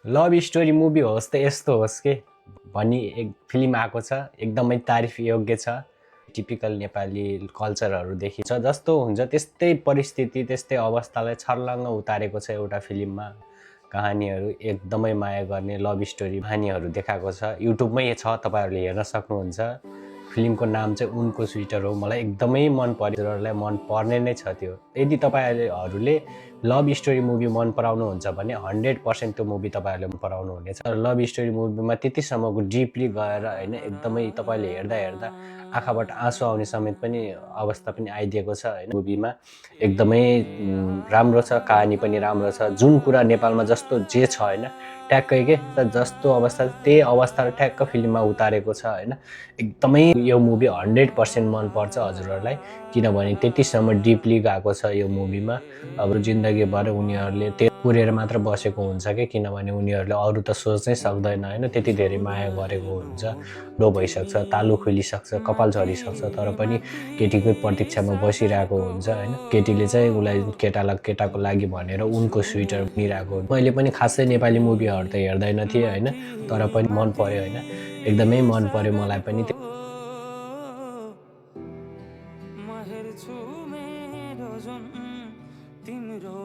Love story movie होस् त यस्तो होस् के भनी एक फिल्म आएको छ, एकदमै तारिफ योग्य छ। टिपिकल नेपाली कल्चरहरूदेखि छ जस्तो हुन्छ त्यस्तै परिस्थिति त्यस्तै अवस्थालाई छर्लङ्ग उतारेको छ एउटा फिल्ममा। कहानीहरू एकदमै माया गर्ने लभ स्टोरी कहानीहरू देखाएको छ। युट्युबमै छ, तपाईँहरूले हेर्न सक्नुहुन्छ। फिल्मको नाम चाहिँ उनको स्वेटर हो। मलाई एकदमै मन पर्यो, हजुरहरूलाई मन पर्ने नै छ त्यो। यदि तपाईँहरूले लभ स्टोरी मुभी मन पराउनुहुन्छ भने 100% त्यो मुभी तपाईँहरूले मन पराउनु हुनेछ। लभ स्टोरी मुभीमा त्यतिसम्मको डिपली गएर होइन, एकदमै तपाईँले हेर्दा हेर्दा आँखाबाट आँसु आउने समेत पनि अवस्था पनि आइदिएको छ होइन। मुभीमा एकदमै राम्रो छ, कहानी पनि राम्रो छ। जुन कुरा नेपालमा जस्तो जे छ होइन, ट्याक्कै के जस्तो अवस्था त्यही अवस्थालाई ट्याक्क फिल्ममा उतारेको छ होइन। एकदमै यो मुभी 100% मनपर्छ हजुरहरूलाई, किनभने त्यतिसम्म डिपली गएको छ यो मुभीमा। अब जिन्दगीभर उनीहरूले त्यो पुरेर मात्र बसेको हुन्छ कि, किनभने उनीहरूले अरू त सोच्नै सक्दैन होइन। त्यति धेरै माया गरेको हुन्छ, लो भइसक्छ, तालु खुलिसक्छ, कपाल झरिसक्छ, तर पनि केटीकै प्रतीक्षामा बसिरहेको हुन्छ होइन। केटीले चाहिँ उसलाई केटाको लागि भनेर उनको स्वेटर किनिरहेको हुन्छ। मैले पनि खासै नेपाली मुभीहरू त हेर्दैन थिएँ होइन, तर पनि मन पर्यो होइन, एकदमै मन पर्यो मलाई पनि। म हेर्छु मेरो जुन तिम्रो